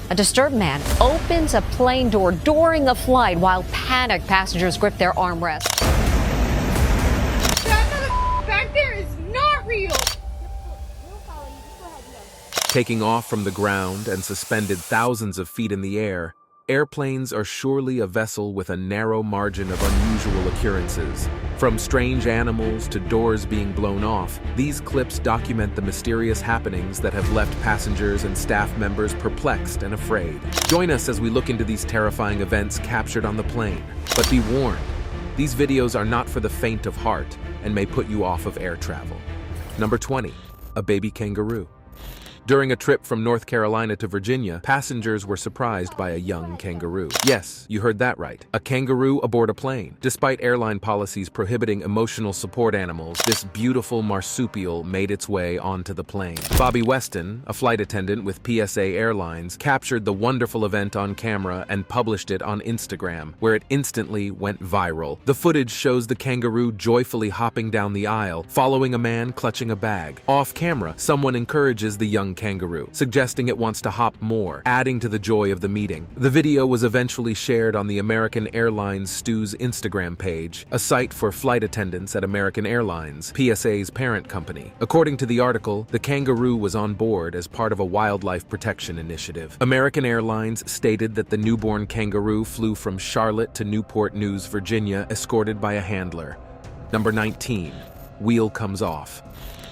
A disturbed man opens a plane door during a flight while panicked passengers grip their armrests. That back there is not real. Taking off from the ground and suspended thousands of feet in the air, airplanes are surely a vessel with a narrow margin of unusual occurrences. From strange animals to doors being blown off, these clips document the mysterious happenings that have left passengers and staff members perplexed and afraid. Join us as we look into these terrifying events captured on the plane. But be warned, these videos are not for the faint of heart and may put you off of air travel. Number 20. A baby kangaroo. During a trip from North Carolina to Virginia, passengers were surprised by a young kangaroo. Yes, you heard that right. A kangaroo aboard a plane. Despite airline policies prohibiting emotional support animals, this beautiful marsupial made its way onto the plane. Bobby Weston, a flight attendant with PSA Airlines, captured the wonderful event on camera and published it on Instagram, where it instantly went viral. The footage shows the kangaroo joyfully hopping down the aisle, following a man clutching a bag. Off camera, someone encourages the young kangaroo, suggesting it wants to hop more, adding to the joy of the meeting. The video was eventually shared on the American Airlines Stew's Instagram page, a site for flight attendants at American Airlines, PSA's parent company. According to the article, the kangaroo was on board as part of a wildlife protection initiative. American Airlines stated that the newborn kangaroo flew from Charlotte to Newport News, Virginia, escorted by a handler. Number 19. Wheel comes off.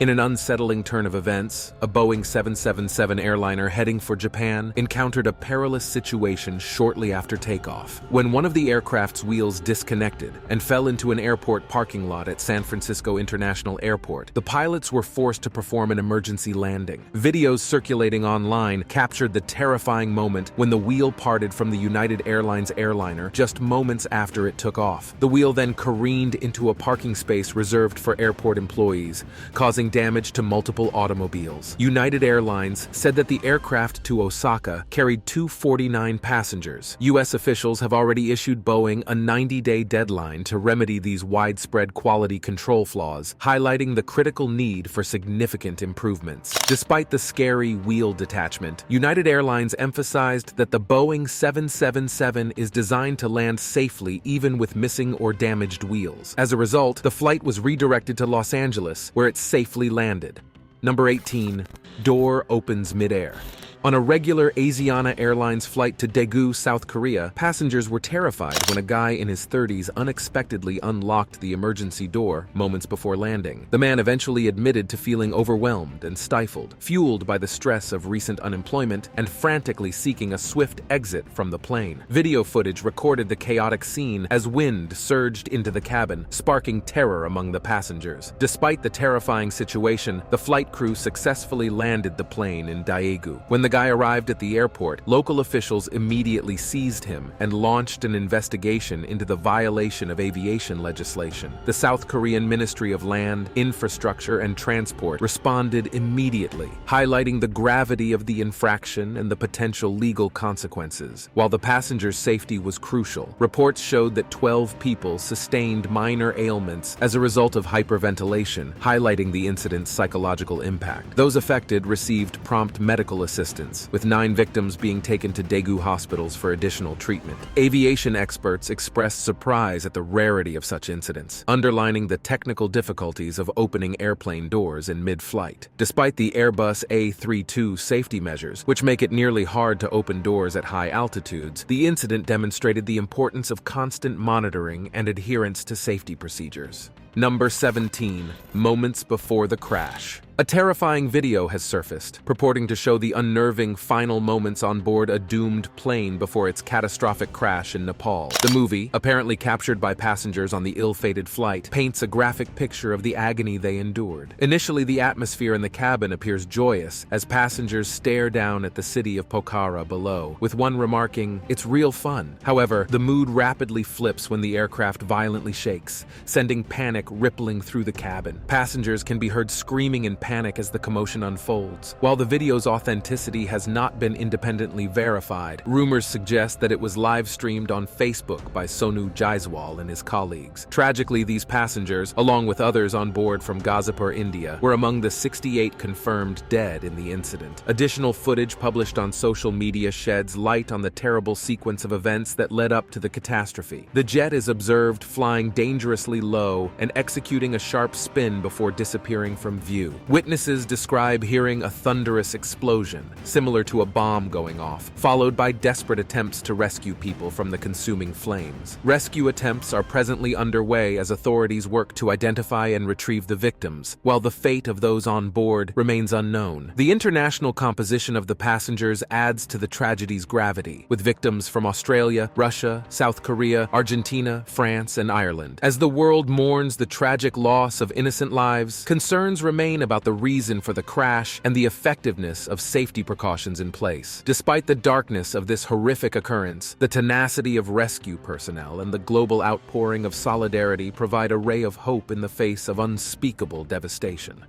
In an unsettling turn of events, a Boeing 777 airliner heading for Japan encountered a perilous situation shortly after takeoff, when one of the aircraft's wheels disconnected and fell into an airport parking lot at San Francisco International Airport. The pilots were forced to perform an emergency landing. Videos circulating online captured the terrifying moment when the wheel parted from the United Airlines airliner just moments after it took off. The wheel then careened into a parking space reserved for airport employees, causing damage to multiple automobiles. United Airlines said that the aircraft to Osaka carried 249 passengers. U.S. officials have already issued Boeing a 90-day deadline to remedy these widespread quality control flaws, highlighting the critical need for significant improvements. Despite the scary wheel detachment, United Airlines emphasized that the Boeing 777 is designed to land safely even with missing or damaged wheels. As a result, the flight was redirected to Los Angeles, where it safely landed. Number 18. Door opens midair. On a regular Asiana Airlines flight to Daegu, South Korea, passengers were terrified when a guy in his 30s unexpectedly unlocked the emergency door moments before landing. The man eventually admitted to feeling overwhelmed and stifled, fueled by the stress of recent unemployment and frantically seeking a swift exit from the plane. Video footage recorded the chaotic scene as wind surged into the cabin, sparking terror among the passengers. Despite the terrifying situation, the flight crew successfully landed the plane in Daegu. When the guy arrived at the airport, local officials immediately seized him and launched an investigation into the violation of aviation legislation. The South Korean Ministry of Land, Infrastructure, and Transport responded immediately, highlighting the gravity of the infraction and the potential legal consequences. While the passengers' safety was crucial, reports showed that 12 people sustained minor ailments as a result of hyperventilation, highlighting the incident's psychological impact. Those affected received prompt medical assistance, with 9 victims being taken to Daegu hospitals for additional treatment. Aviation experts expressed surprise at the rarity of such incidents, underlining the technical difficulties of opening airplane doors in mid-flight. Despite the Airbus A32 safety measures, which make it nearly hard to open doors at high altitudes, the incident demonstrated the importance of constant monitoring and adherence to safety procedures. Number 17. Moments before the crash. A terrifying video has surfaced, purporting to show the unnerving final moments on board a doomed plane before its catastrophic crash in Nepal. The movie, apparently captured by passengers on the ill-fated flight, paints a graphic picture of the agony they endured. Initially, the atmosphere in the cabin appears joyous as passengers stare down at the city of Pokhara below, with one remarking, "It's real fun." However, the mood rapidly flips when the aircraft violently shakes, sending panic panic rippling through the cabin. Passengers can be heard screaming in panic as the commotion unfolds. While the video's authenticity has not been independently verified, rumors suggest that it was live-streamed on Facebook by Sonu Jaiswal and his colleagues. Tragically, these passengers, along with others on board from Gazipur, India, were among the 68 confirmed dead in the incident. Additional footage published on social media sheds light on the terrible sequence of events that led up to the catastrophe. The jet is observed flying dangerously low and executing a sharp spin before disappearing from view. Witnesses describe hearing a thunderous explosion, similar to a bomb going off, followed by desperate attempts to rescue people from the consuming flames. Rescue attempts are presently underway as authorities work to identify and retrieve the victims, while the fate of those on board remains unknown. The international composition of the passengers adds to the tragedy's gravity, with victims from Australia, Russia, South Korea, Argentina, France, and Ireland. As the world mourns the tragic loss of innocent lives, concerns remain about the reason for the crash and the effectiveness of safety precautions in place. Despite the darkness of this horrific occurrence, the tenacity of rescue personnel and the global outpouring of solidarity provide a ray of hope in the face of unspeakable devastation.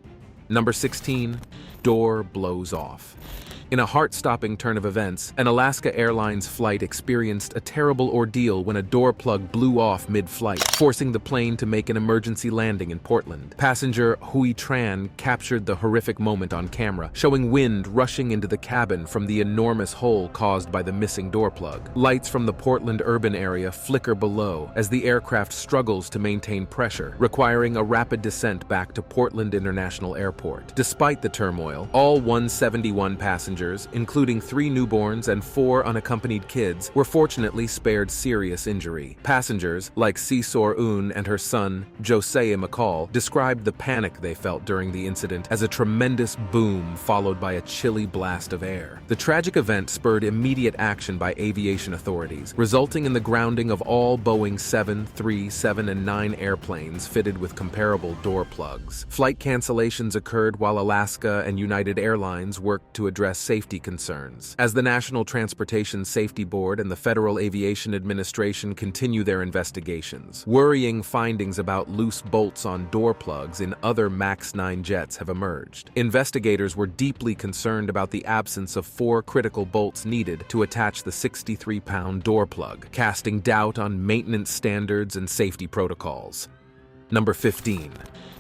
Number 16, door blows off. In a heart-stopping turn of events, an Alaska Airlines flight experienced a terrible ordeal when a door plug blew off mid-flight, forcing the plane to make an emergency landing in Portland. Passenger Hui Tran captured the horrific moment on camera, showing wind rushing into the cabin from the enormous hole caused by the missing door plug. Lights from the Portland urban area flicker below as the aircraft struggles to maintain pressure, requiring a rapid descent back to Portland International Airport. Despite the turmoil, all 171 passengers, including 3 newborns and 4 unaccompanied kids, were fortunately spared serious injury. Passengers, like Sisor Un and her son, Josiah McCall, described the panic they felt during the incident as a tremendous boom followed by a chilly blast of air. The tragic event spurred immediate action by aviation authorities, resulting in the grounding of all Boeing 737 and 9 airplanes fitted with comparable door plugs. Flight cancellations occurred while Alaska and United Airlines worked to address safety concerns. As the National Transportation Safety Board and the Federal Aviation Administration continue their investigations, worrying findings about loose bolts on door plugs in other MAX 9 jets have emerged. Investigators were deeply concerned about the absence of 4 critical bolts needed to attach the 63-pound door plug, casting doubt on maintenance standards and safety protocols. Number 15.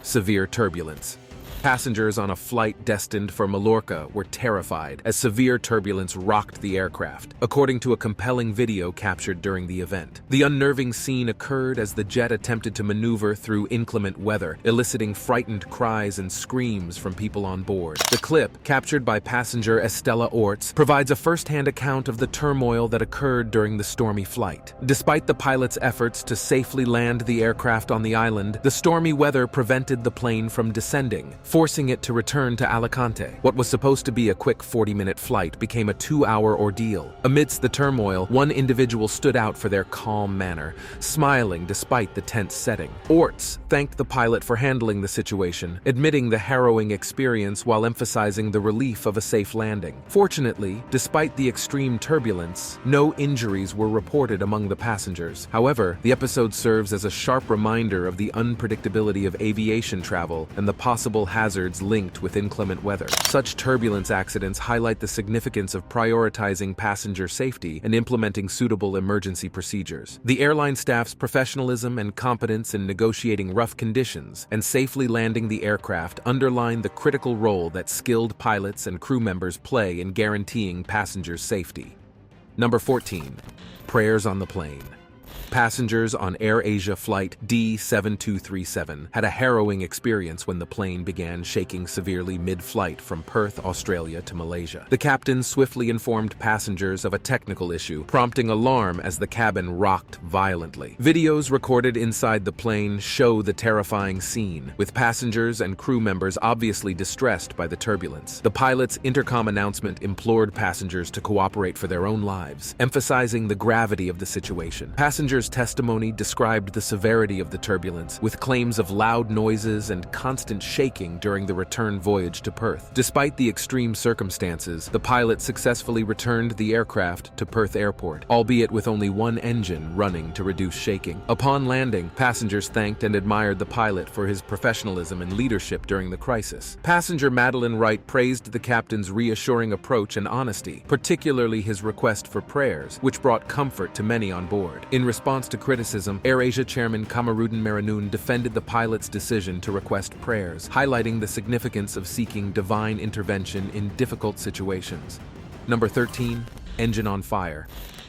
Severe turbulence. Passengers on a flight destined for Mallorca were terrified as severe turbulence rocked the aircraft, according to a compelling video captured during the event. The unnerving scene occurred as the jet attempted to maneuver through inclement weather, eliciting frightened cries and screams from people on board. The clip, captured by passenger Estella Orts, provides a first-hand account of the turmoil that occurred during the stormy flight. Despite the pilot's efforts to safely land the aircraft on the island, the stormy weather prevented the plane from descending, forcing it to return to Alicante. What was supposed to be a quick 40-minute flight became a 2-hour ordeal. Amidst the turmoil, one individual stood out for their calm manner, smiling despite the tense setting. Orts thanked the pilot for handling the situation, admitting the harrowing experience while emphasizing the relief of a safe landing. Fortunately, despite the extreme turbulence, no injuries were reported among the passengers. However, the episode serves as a sharp reminder of the unpredictability of aviation travel and the possible hazards linked with inclement weather. Such turbulence accidents highlight the significance of prioritizing passenger safety and implementing suitable emergency procedures. The airline staff's professionalism and competence in negotiating rough conditions and safely landing the aircraft underline the critical role that skilled pilots and crew members play in guaranteeing passengers' safety. Number 14. Prayers on the plane. Passengers on AirAsia flight D7237 had a harrowing experience when the plane began shaking severely mid-flight from Perth, Australia to Malaysia. The captain swiftly informed passengers of a technical issue, prompting alarm as the cabin rocked violently. Videos recorded inside the plane show the terrifying scene, with passengers and crew members obviously distressed by the turbulence. The pilot's intercom announcement implored passengers to cooperate for their own lives, emphasizing the gravity of the situation. Passengers Passengers' testimony described the severity of the turbulence, with claims of loud noises and constant shaking during the return voyage to Perth. Despite the extreme circumstances, the pilot successfully returned the aircraft to Perth Airport, albeit with only one engine running to reduce shaking. Upon landing, passengers thanked and admired the pilot for his professionalism and leadership during the crisis. Passenger Madeline Wright praised the captain's reassuring approach and honesty, particularly his request for prayers, which brought comfort to many on board. In response to criticism, AirAsia chairman Kamarudin Maranoon defended the pilot's decision to request prayers, highlighting the significance of seeking divine intervention in difficult situations. Number 13. Engine on fire.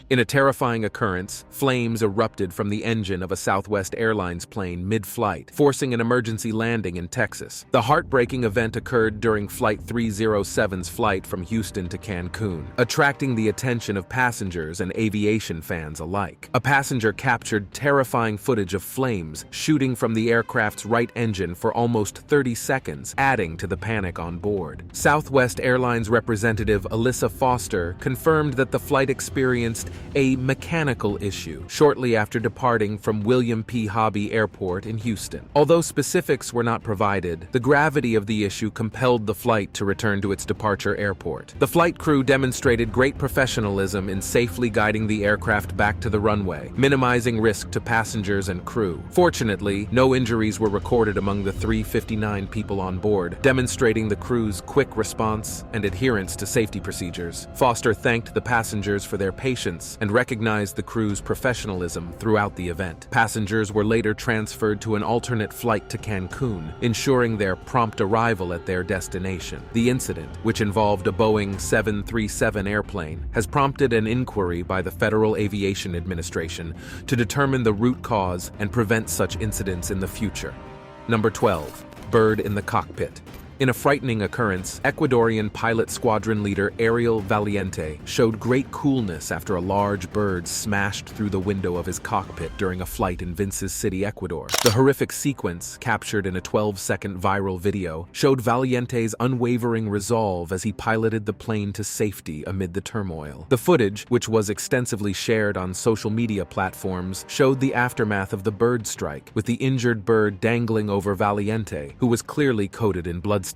In a terrifying occurrence, flames erupted from the engine of a Southwest Airlines plane mid-flight, forcing an emergency landing in Texas. The heartbreaking event occurred during Flight 307's flight from Houston to Cancun, attracting the attention of passengers and aviation fans alike. A passenger captured terrifying footage of flames shooting from the aircraft's right engine for almost 30 seconds, adding to the panic on board. Southwest Airlines representative Alyssa Foster confirmed that the flight experienced a mechanical issue shortly after departing from William P. Hobby Airport in Houston. Although specifics were not provided, the gravity of the issue compelled the flight to return to its departure airport. The flight crew demonstrated great professionalism in safely guiding the aircraft back to the runway, minimizing risk to passengers and crew. Fortunately, no injuries were recorded among the 359 people on board, demonstrating the crew's quick response and adherence to safety procedures. Foster thanked the passengers for their patience and recognized the crew's professionalism throughout the event. Passengers were later transferred to an alternate flight to Cancun, ensuring their prompt arrival at their destination. The incident, which involved a Boeing 737 airplane, has prompted an inquiry by the Federal Aviation Administration to determine the root cause and prevent such incidents in the future. Number 12. Bird in the cockpit. In a frightening occurrence, Ecuadorian pilot squadron leader Ariel Valiente showed great coolness after a large bird smashed through the window of his cockpit during a flight in Vinces City, Ecuador. The horrific sequence, captured in a 12-second viral video, showed Valiente's unwavering resolve as he piloted the plane to safety amid the turmoil. The footage, which was extensively shared on social media platforms, showed the aftermath of the bird strike, with the injured bird dangling over Valiente, who was clearly coated in bloodstains.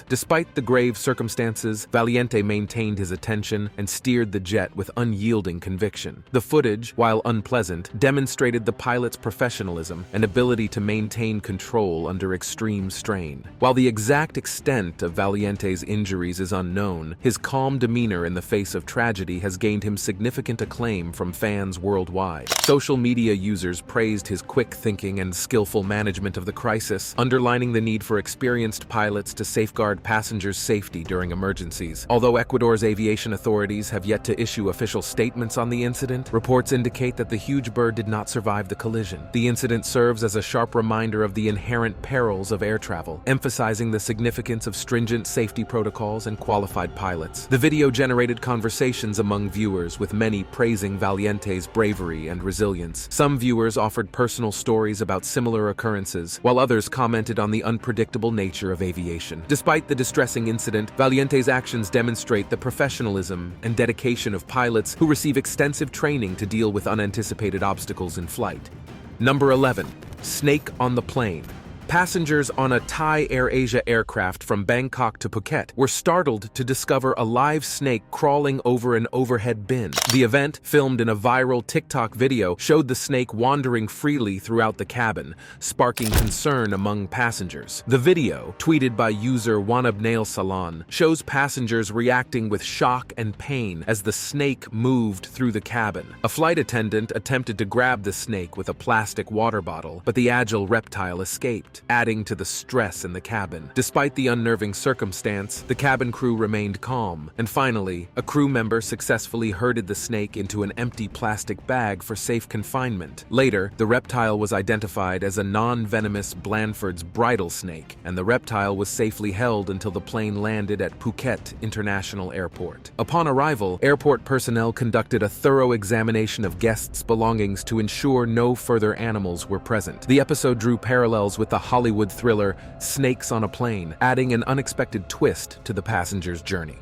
Despite the grave circumstances, Valiente maintained his attention and steered the jet with unyielding conviction. The footage, while unpleasant, demonstrated the pilot's professionalism and ability to maintain control under extreme strain. While the exact extent of Valiente's injuries is unknown, his calm demeanor in the face of tragedy has gained him significant acclaim from fans worldwide. Social media users praised his quick thinking and skillful management of the crisis, underlining the need for experienced pilots to safeguard passengers' safety during emergencies. Although Ecuador's aviation authorities have yet to issue official statements on the incident, reports indicate that the huge bird did not survive the collision. The incident serves as a sharp reminder of the inherent perils of air travel, emphasizing the significance of stringent safety protocols and qualified pilots. The video generated conversations among viewers, with many praising Valiente's bravery and resilience. Some viewers offered personal stories about similar occurrences, while others commented on the unpredictable nature of aviation. Despite the distressing incident, Valiente's actions demonstrate the professionalism and dedication of pilots who receive extensive training to deal with unanticipated obstacles in flight. Number 11. Snake on the plane. Passengers on a Thai AirAsia aircraft from Bangkok to Phuket were startled to discover a live snake crawling over an overhead bin. The event, filmed in a viral TikTok video, showed the snake wandering freely throughout the cabin, sparking concern among passengers. The video, tweeted by user Wanabnail Salon, shows passengers reacting with shock and pain as the snake moved through the cabin. A flight attendant attempted to grab the snake with a plastic water bottle, but the agile reptile escaped, adding to the stress in the cabin. Despite the unnerving circumstance, the cabin crew remained calm, and finally, a crew member successfully herded the snake into an empty plastic bag for safe confinement. Later, the reptile was identified as a non-venomous Blandford's bridle snake, and the reptile was safely held until the plane landed at Phuket International Airport. Upon arrival, airport personnel conducted a thorough examination of guests' belongings to ensure no further animals were present. The episode drew parallels with the Hollywood thriller Snakes on a Plane, adding an unexpected twist to the passenger's journey.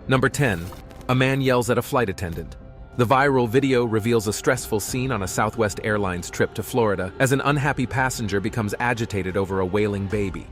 Number 10. A man yells at a flight attendant. The viral video reveals a stressful scene on a Southwest Airlines trip to Florida as an unhappy passenger becomes agitated over a wailing baby.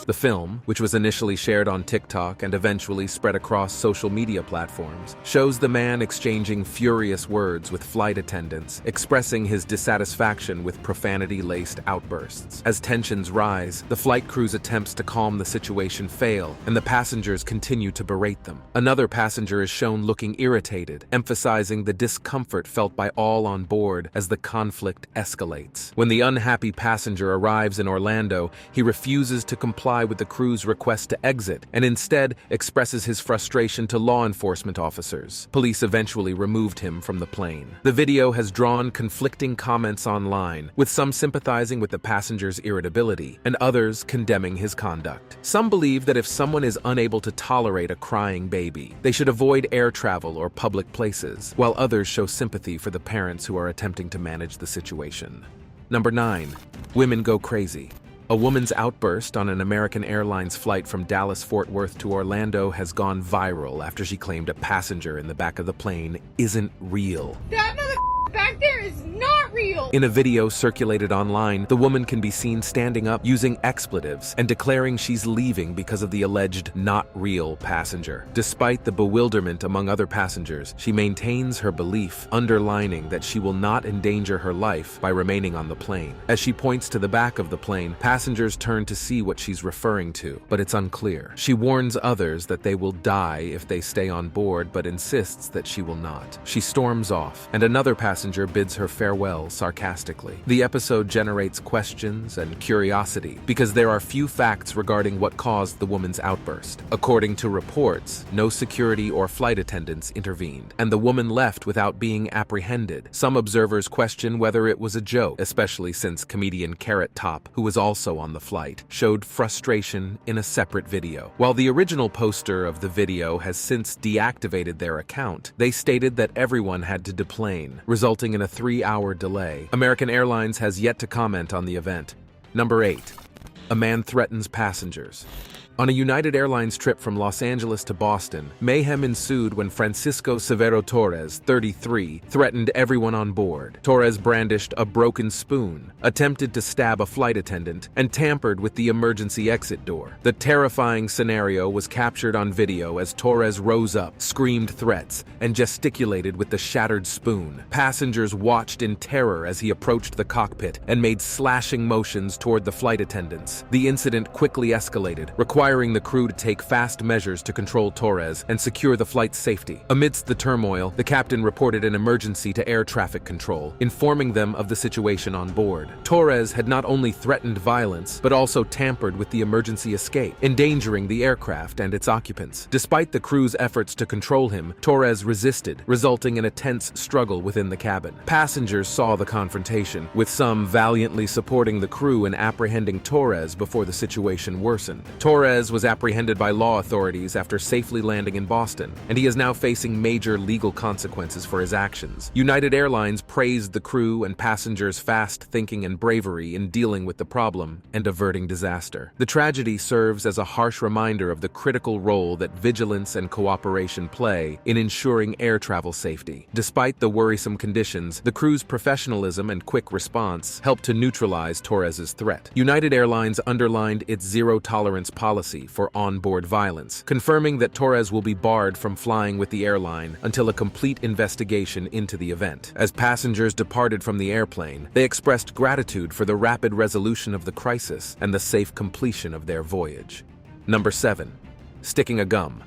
The film, which was initially shared on TikTok and eventually spread across social media platforms, shows the man exchanging furious words with flight attendants, expressing his dissatisfaction with profanity-laced outbursts. As tensions rise, the flight crew's attempts to calm the situation fail, and the passengers continue to berate them. Another passenger is shown looking irritated, emphasizing the discomfort felt by all on board as the conflict escalates. When the unhappy passenger arrives in Orlando, he refuses to comply with the crew's request to exit and instead expresses his frustration to law enforcement officers. Police eventually removed him from the plane. The video has drawn conflicting comments online, with some sympathizing with the passenger's irritability and others condemning his conduct. Some believe that if someone is unable to tolerate a crying baby, they should avoid air travel or public places, while others show sympathy for the parents who are attempting to manage the situation. Number 9. Women go crazy. A woman's outburst on an American Airlines flight from Dallas-Fort Worth to Orlando has gone viral after she claimed a passenger in the back of the plane isn't real. That mother back there is not real. In a video circulated online, the woman can be seen standing up using expletives and declaring she's leaving because of the alleged not real passenger. Despite the bewilderment among other passengers, she maintains her belief, underlining that she will not endanger her life by remaining on the plane. As she points to the back of the plane, passengers turn to see what she's referring to, but it's unclear. She warns others that they will die if they stay on board, but insists that she will not. She storms off, and another passenger bids her farewell sarcastically. The episode generates questions and curiosity because there are few facts regarding what caused the woman's outburst. According to reports, no security or flight attendants intervened, and the woman left without being apprehended. Some observers question whether it was a joke, especially since comedian Carrot Top, who was also on the flight, showed frustration in a separate video. While the original poster of the video has since deactivated their account, they stated that everyone had to deplane, resulting in a 3-hour delay. American Airlines has yet to comment on the event. Number 8. A man threatens passengers. On a United Airlines trip from Los Angeles to Boston, mayhem ensued when Francisco Severo Torres, 33, threatened everyone on board. Torres brandished a broken spoon, attempted to stab a flight attendant, and tampered with the emergency exit door. The terrifying scenario was captured on video as Torres rose up, screamed threats, and gesticulated with the shattered spoon. Passengers watched in terror as he approached the cockpit and made slashing motions toward the flight attendants. The incident quickly escalated, requiring the crew to take fast measures to control Torres and secure the flight's safety. Amidst the turmoil, the captain reported an emergency to air traffic control, informing them of the situation on board. Torres had not only threatened violence, but also tampered with the emergency escape, endangering the aircraft and its occupants. Despite the crew's efforts to control him, Torres resisted, resulting in a tense struggle within the cabin. Passengers saw the confrontation, with some valiantly supporting the crew and apprehending Torres before the situation worsened. Torres was apprehended by law authorities after safely landing in Boston, and he is now facing major legal consequences for his actions. United Airlines praised the crew and passengers' fast thinking and bravery in dealing with the problem and averting disaster. The tragedy serves as a harsh reminder of the critical role that vigilance and cooperation play in ensuring air travel safety. Despite the worrisome conditions, the crew's professionalism and quick response helped to neutralize Torres's threat. United Airlines underlined its zero-tolerance policy for onboard violence, confirming that Torres will be barred from flying with the airline until a complete investigation into the event. As passengers departed from the airplane, they expressed gratitude for the rapid resolution of the crisis and the safe completion of their voyage. Number 7. Sticking a gum.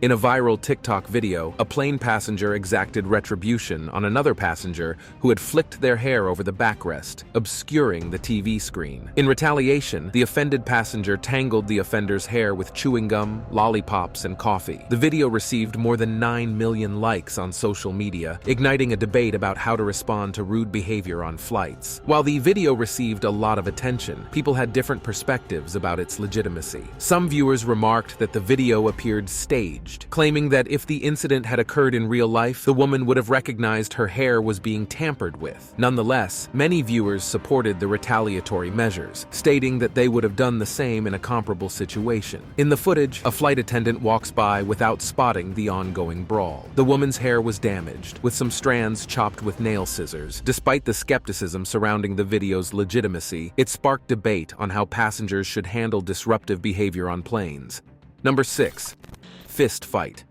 In a viral TikTok video, a plane passenger exacted retribution on another passenger who had flicked their hair over the backrest, obscuring the TV screen. In retaliation, the offended passenger tangled the offender's hair with chewing gum, lollipops, and coffee. The video received more than 9 million likes on social media, igniting a debate about how to respond to rude behavior on flights. While the video received a lot of attention, people had different perspectives about its legitimacy. Some viewers remarked that the video appeared staged, alleged, claiming that if the incident had occurred in real life, the woman would have recognized her hair was being tampered with. Nonetheless, many viewers supported the retaliatory measures, stating that they would have done the same in a comparable situation. In the footage, a flight attendant walks by without spotting the ongoing brawl. The woman's hair was damaged, with some strands chopped with nail scissors. Despite the skepticism surrounding the video's legitimacy, it sparked debate on how passengers should handle disruptive behavior on planes. Number 6. Fist fight.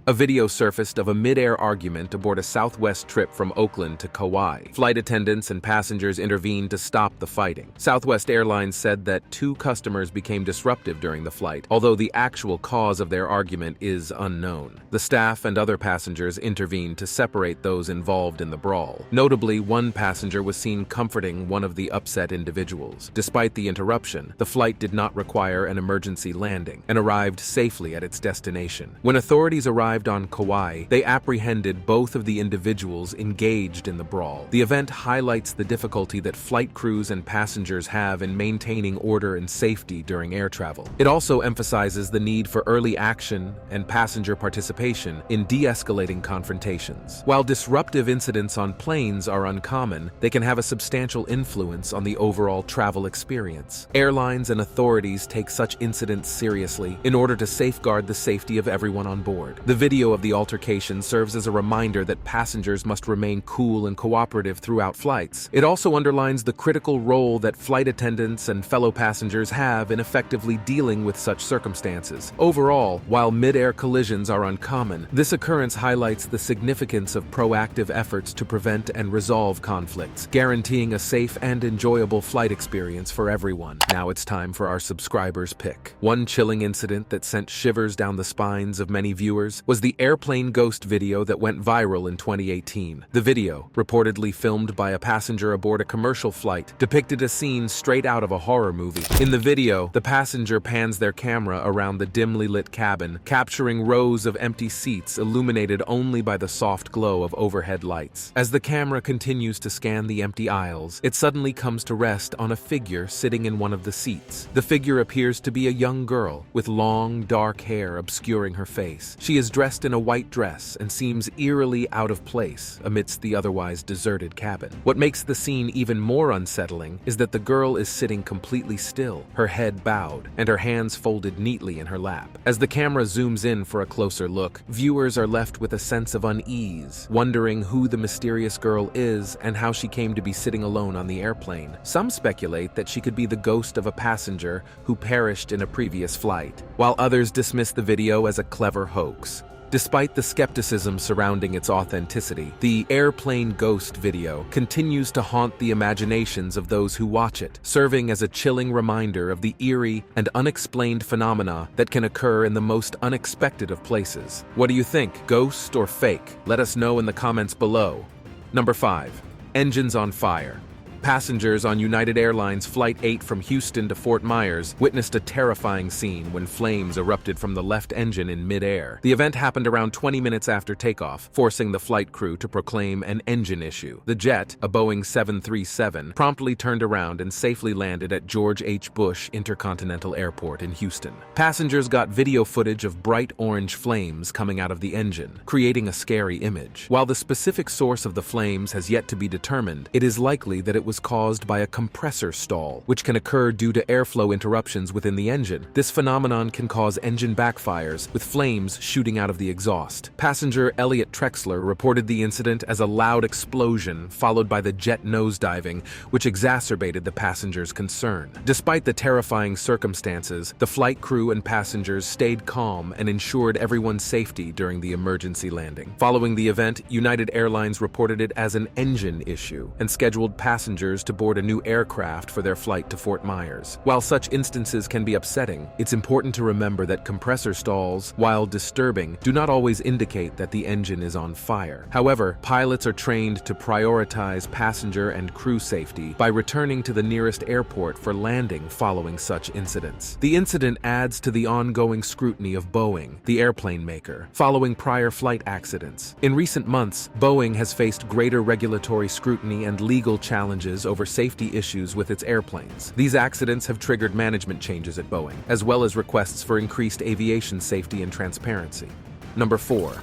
A video surfaced of a mid-air argument aboard a Southwest trip from Oakland to Kauai. Flight attendants and passengers intervened to stop the fighting. Southwest Airlines said that 2 customers became disruptive during the flight, although the actual cause of their argument is unknown. The staff and other passengers intervened to separate those involved in the brawl. Notably, one passenger was seen comforting one of the upset individuals. Despite the interruption, the flight did not require an emergency landing and arrived safely at its destination. When authorities arrived on Kauai, they apprehended both of the individuals engaged in the brawl. The event highlights the difficulty that flight crews and passengers have in maintaining order and safety during air travel. It also emphasizes the need for early action and passenger participation in de-escalating confrontations. While disruptive incidents on planes are uncommon, they can have a substantial influence on the overall travel experience. Airlines and authorities take such incidents seriously in order to safeguard the safety of everyone on board. The video of the altercation serves as a reminder that passengers must remain cool and cooperative throughout flights. It also underlines the critical role that flight attendants and fellow passengers have in effectively dealing with such circumstances. Overall, while mid-air collisions are uncommon, this occurrence highlights the significance of proactive efforts to prevent and resolve conflicts, guaranteeing a safe and enjoyable flight experience for everyone. Now it's time for our subscribers' pick. One chilling incident that sent shivers down the spines of many viewers was the airplane ghost video that went viral in 2018. The video, reportedly filmed by a passenger aboard a commercial flight, depicted a scene straight out of a horror movie. In the video, the passenger pans their camera around the dimly lit cabin, capturing rows of empty seats illuminated only by the soft glow of overhead lights. As the camera continues to scan the empty aisles, it suddenly comes to rest on a figure sitting in one of the seats. The figure appears to be a young girl, with long, dark hair obscuring her face. She is dressed in a white dress and seems eerily out of place amidst the otherwise deserted cabin. What makes the scene even more unsettling is that the girl is sitting completely still, her head bowed, and her hands folded neatly in her lap. As the camera zooms in for a closer look, viewers are left with a sense of unease, wondering who the mysterious girl is and how she came to be sitting alone on the airplane. Some speculate that she could be the ghost of a passenger who perished in a previous flight, while others dismiss the video as a clever hoax. Despite the skepticism surrounding its authenticity, the airplane ghost video continues to haunt the imaginations of those who watch it, serving as a chilling reminder of the eerie and unexplained phenomena that can occur in the most unexpected of places. What do you think, ghost or fake? Let us know in the comments below. Number 5. Engines on fire. Passengers on United Airlines Flight 8 from Houston to Fort Myers witnessed a terrifying scene when flames erupted from the left engine in mid-air. The event happened around 20 minutes after takeoff, forcing the flight crew to proclaim an engine issue. The jet, a Boeing 737, promptly turned around and safely landed at George H. Bush Intercontinental Airport in Houston. Passengers got video footage of bright orange flames coming out of the engine, creating a scary image. While the specific source of the flames has yet to be determined, it is likely that it was caused by a compressor stall, which can occur due to airflow interruptions within the engine. This phenomenon can cause engine backfires, with flames shooting out of the exhaust. Passenger Elliot Trexler reported the incident as a loud explosion, followed by the jet nosediving, which exacerbated the passengers' concern. Despite the terrifying circumstances, the flight crew and passengers stayed calm and ensured everyone's safety during the emergency landing. Following the event, United Airlines reported it as an engine issue and scheduled passengers to board a new aircraft for their flight to Fort Myers. While such instances can be upsetting, it's important to remember that compressor stalls, while disturbing, do not always indicate that the engine is on fire. However, pilots are trained to prioritize passenger and crew safety by returning to the nearest airport for landing following such incidents. The incident adds to the ongoing scrutiny of Boeing, the airplane maker, following prior flight accidents. In recent months, Boeing has faced greater regulatory scrutiny and legal challenges over safety issues with its airplanes. These accidents have triggered management changes at Boeing, as well as requests for increased aviation safety and transparency. Number 4.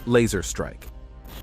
Laser strike.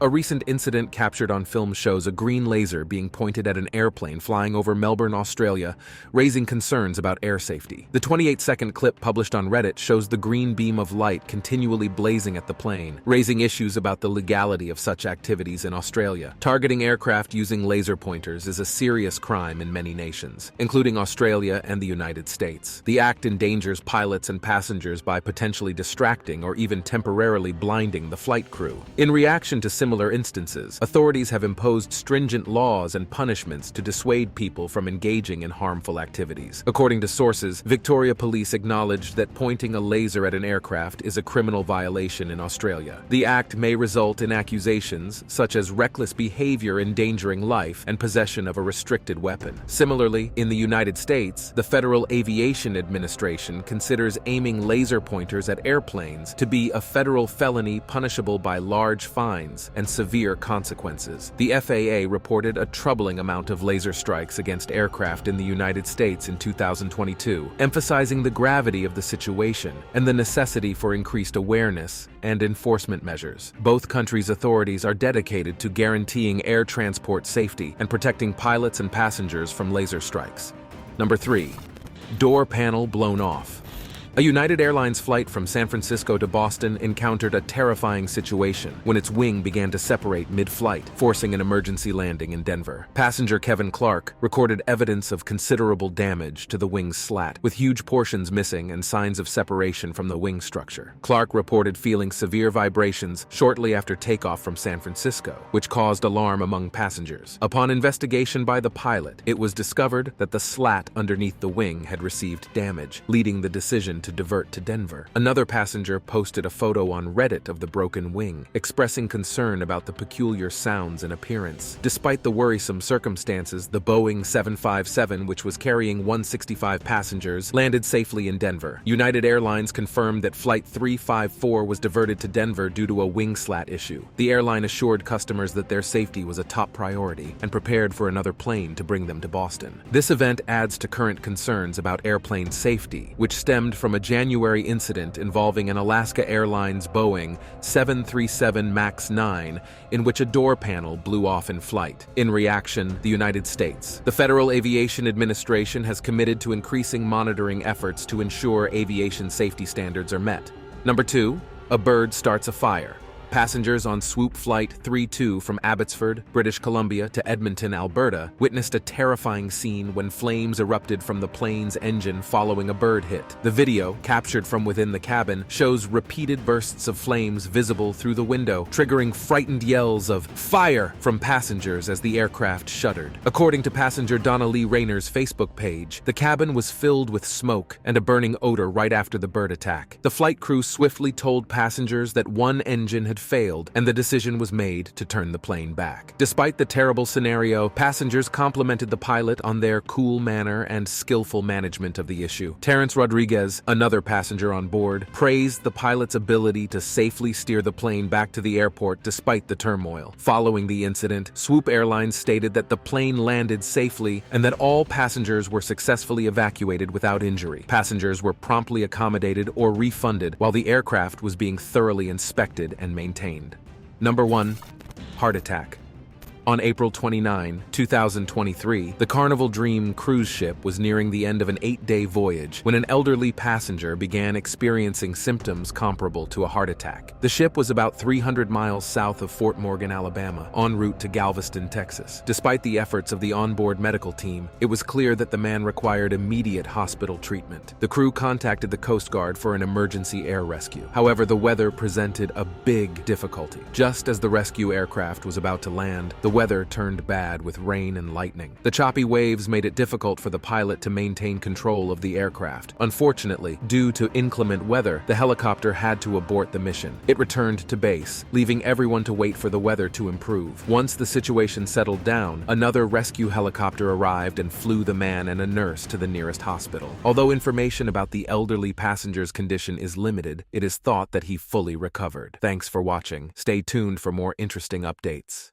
A recent incident captured on film shows a green laser being pointed at an airplane flying over Melbourne, Australia, raising concerns about air safety. The 28-second clip published on Reddit shows the green beam of light continually blazing at the plane, raising issues about the legality of such activities in Australia. Targeting aircraft using laser pointers is a serious crime in many nations, including Australia and the United States. The act endangers pilots and passengers by potentially distracting or even temporarily blinding the flight crew. In reaction to similar instances, authorities have imposed stringent laws and punishments to dissuade people from engaging in harmful activities. According to sources, Victoria Police acknowledged that pointing a laser at an aircraft is a criminal violation in Australia. The act may result in accusations such as reckless behavior endangering life and possession of a restricted weapon. Similarly, in the United States, the Federal Aviation Administration considers aiming laser pointers at airplanes to be a federal felony punishable by large fines and severe consequences. The FAA reported a troubling amount of laser strikes against aircraft in the United States in 2022, emphasizing the gravity of the situation and the necessity for increased awareness and enforcement measures. Both countries' authorities are dedicated to guaranteeing air transport safety and protecting pilots and passengers from laser strikes. Number 3. Door panel blown off. A United Airlines flight from San Francisco to Boston encountered a terrifying situation when its wing began to separate mid-flight, forcing an emergency landing in Denver. Passenger Kevin Clark recorded evidence of considerable damage to the wing's slat, with huge portions missing and signs of separation from the wing structure. Clark reported feeling severe vibrations shortly after takeoff from San Francisco, which caused alarm among passengers. Upon investigation by the pilot, it was discovered that the slat underneath the wing had received damage, leading the decision to divert to Denver. Another passenger posted a photo on Reddit of the broken wing, expressing concern about the peculiar sounds and appearance. Despite the worrisome circumstances, the Boeing 757, which was carrying 165 passengers, landed safely in Denver. United Airlines confirmed that Flight 354 was diverted to Denver due to a wing slat issue. The airline assured customers that their safety was a top priority and prepared for another plane to bring them to Boston. This event adds to current concerns about airplane safety, which stemmed from a January incident involving an Alaska Airlines Boeing 737 MAX 9 in which a door panel blew off in flight. In reaction, the United States. The Federal Aviation Administration has committed to increasing monitoring efforts to ensure aviation safety standards are met. Number 2, a bird starts a fire. Passengers on Swoop Flight 32 from Abbotsford, British Columbia to Edmonton, Alberta, witnessed a terrifying scene when flames erupted from the plane's engine following a bird hit. The video, captured from within the cabin, shows repeated bursts of flames visible through the window, triggering frightened yells of "fire" from passengers as the aircraft shuddered. According to passenger Donna Lee Rayner's Facebook page, the cabin was filled with smoke and a burning odor right after the bird attack. The flight crew swiftly told passengers that one engine had failed, and the decision was made to turn the plane back. Despite the terrible scenario, passengers complimented the pilot on their cool manner and skillful management of the issue. Terrence Rodriguez, another passenger on board, praised the pilot's ability to safely steer the plane back to the airport despite the turmoil. Following the incident, Swoop Airlines stated that the plane landed safely and that all passengers were successfully evacuated without injury. Passengers were promptly accommodated or refunded while the aircraft was being thoroughly inspected and maintained. Number 1, heart attack. On April 29, 2023, the Carnival Dream cruise ship was nearing the end of an 8-day voyage when an elderly passenger began experiencing symptoms comparable to a heart attack. The ship was about 300 miles south of Fort Morgan, Alabama, en route to Galveston, Texas. Despite the efforts of the onboard medical team, it was clear that the man required immediate hospital treatment. The crew contacted the Coast Guard for an emergency air rescue. However, the weather presented a big difficulty. Just as the rescue aircraft was about to land, the weather turned bad with rain and lightning. The choppy waves made it difficult for the pilot to maintain control of the aircraft. Unfortunately, due to inclement weather, the helicopter had to abort the mission. It returned to base, leaving everyone to wait for the weather to improve. Once the situation settled down, another rescue helicopter arrived and flew the man and a nurse to the nearest hospital. Although information about the elderly passenger's condition is limited, it is thought that he fully recovered. Thanks for watching. Stay tuned for more interesting updates.